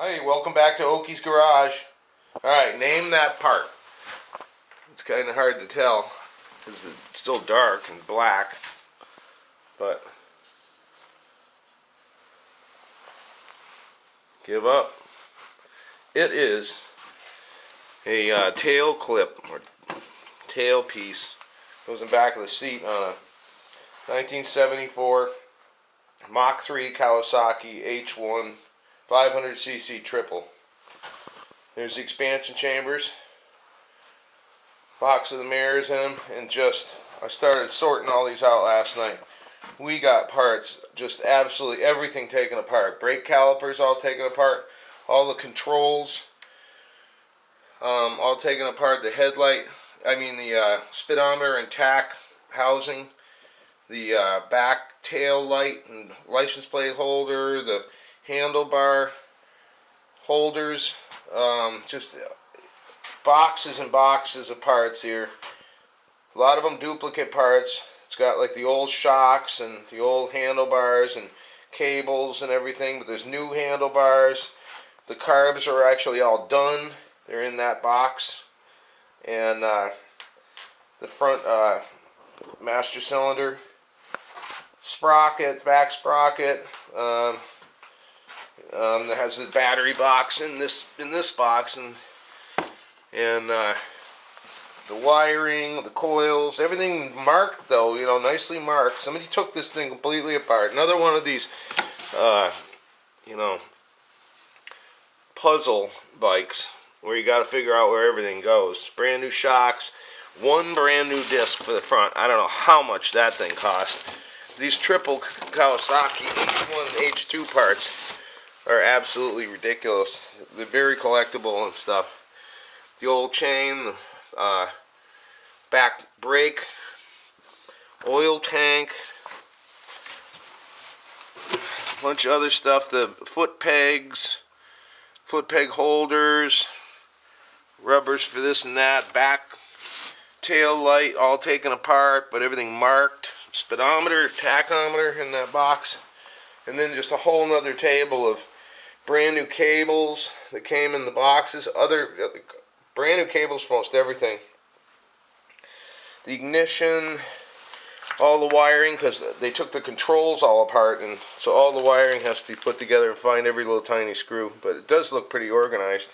Hi, welcome back to Oaky's Garage. Alright, name that part. It's kind of hard to tell because it's still dark and black, but give up. It is a tail clip or tail piece. Goes in the back of the seat on a 1974 Mach 3 Kawasaki H1 500cc triple. There's the expansion chambers, box of the mirrors in them, and I started sorting all these out last night. We got parts, just absolutely everything taken apart. Brake calipers all taken apart, all the controls all taken apart. The headlight, the speedometer and tack housing, the back tail light and license plate holder, the handlebar holders, just boxes and boxes of parts here. A lot of them duplicate parts. It's got like the old shocks and the old handlebars and cables and everything, but there's new handlebars. The carbs are actually all done. They're in that box. And the front master cylinder, sprocket, back sprocket, that has the battery box in this box, and the wiring, the coils, everything marked though, nicely marked. Somebody took this thing completely apart. Another one of these, puzzle bikes where you got to figure out where everything goes. Brand new shocks, one brand new disc for the front. I don't know how much that thing cost. These triple Kawasaki H1 and H2 parts are absolutely ridiculous. They're very collectible and stuff. The old chain, back brake, oil tank, a bunch of other stuff, the foot pegs, foot peg holders, rubbers for this and that, back tail light all taken apart but everything marked, speedometer, tachometer in that box, and then just a whole nother table of brand new cables that came in the boxes, other brand new cables for most everything. The ignition, all the wiring, because they took the controls all apart, and so all the wiring has to be put together and find every little tiny screw, but it does look pretty organized.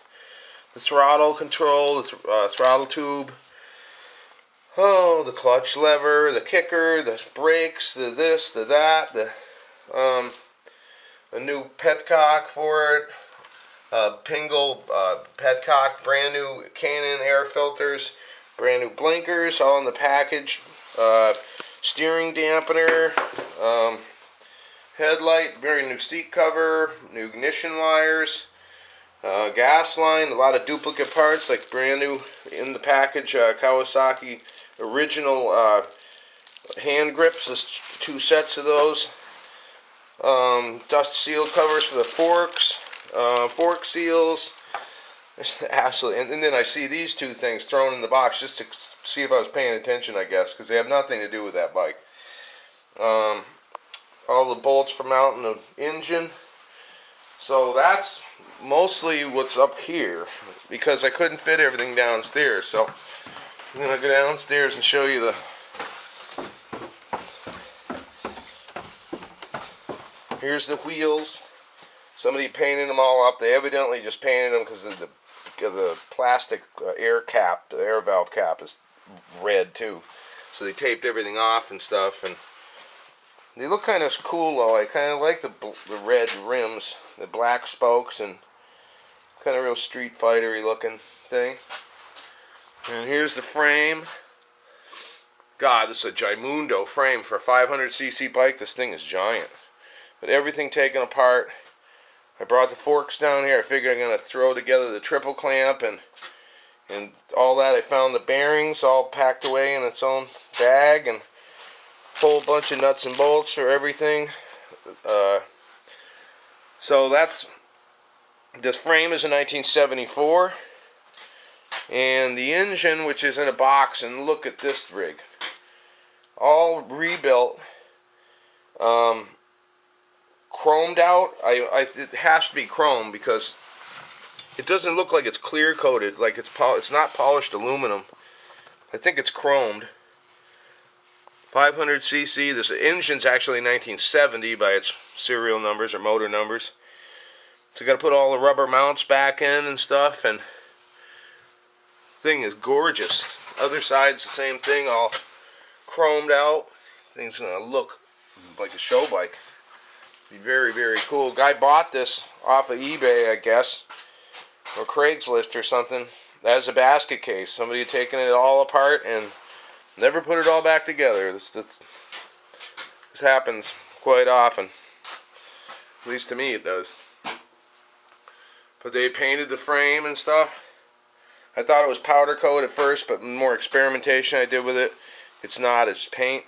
The throttle control, the throttle tube, the clutch lever, the kicker, the brakes, the this, the that, a new petcock for it, Pingle petcock, brand new Canon air filters, brand new blinkers, all in the package, steering dampener, headlight, very new seat cover, new ignition wires, gas line, a lot of duplicate parts, like brand new in the package, Kawasaki original hand grips, there's 2 sets of those, dust seal covers for the forks, fork seals, absolutely, and then I see these 2 things thrown in the box just to see if I was paying attention, I guess, because they have nothing to do with that bike. All the bolts for mounting the engine. So that's mostly what's up here, because I couldn't fit everything downstairs. So I'm going to go downstairs and show you the... Here's the wheels. Somebody painted them all up. They evidently just painted them because of the plastic air cap, the air valve cap is red too. So they taped everything off and stuff, and they look kind of cool though. I kind of like the red rims, the black spokes, and kind of real Street Fighter-y looking thing. And here's the frame. God, this is a Gimundo frame for a 500cc bike. This thing is giant. But everything taken apart. I brought the forks down here. I figured I'm going to throw together the triple clamp and all that. I found the bearings all packed away in its own bag, and a whole bunch of nuts and bolts for everything. So that's, this frame is a 1974, and the engine, which is in a box, and look at this rig, all rebuilt, chromed out. It has to be chrome because it doesn't look like it's clear coated, like it's not polished aluminum. I think it's chromed. 500cc. This engine's actually 1970 by its serial numbers or motor numbers. So you got to put all the rubber mounts back in and stuff, and thing is gorgeous. Other side's the same thing, all chromed out. Thing's gonna look like a show bike. Be very, very cool. Guy bought this off of eBay, I guess, or Craigslist or something, as a basket case. Somebody had taken it all apart and never put it all back together. This happens quite often. At least to me it does. But they painted the frame and stuff. I thought it was powder coat at first, but more experimentation I did with it. It's not, it's paint.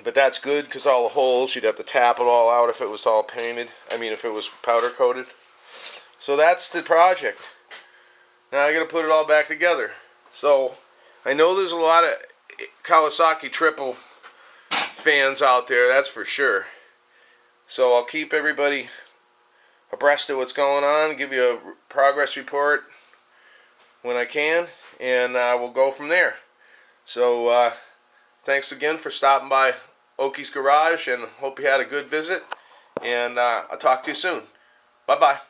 But that's good, because all the holes, you'd have to tap it all out if it was all painted. I mean, if it was powder coated. So that's the project. Now I gotta put it all back together. So I know there's a lot of Kawasaki triple fans out there, that's for sure. So I'll keep everybody abreast of what's going on, give you a progress report when I can, and we'll go from there. So thanks again for stopping by Oaky's Garage, and hope you had a good visit, and I'll talk to you soon. Bye bye.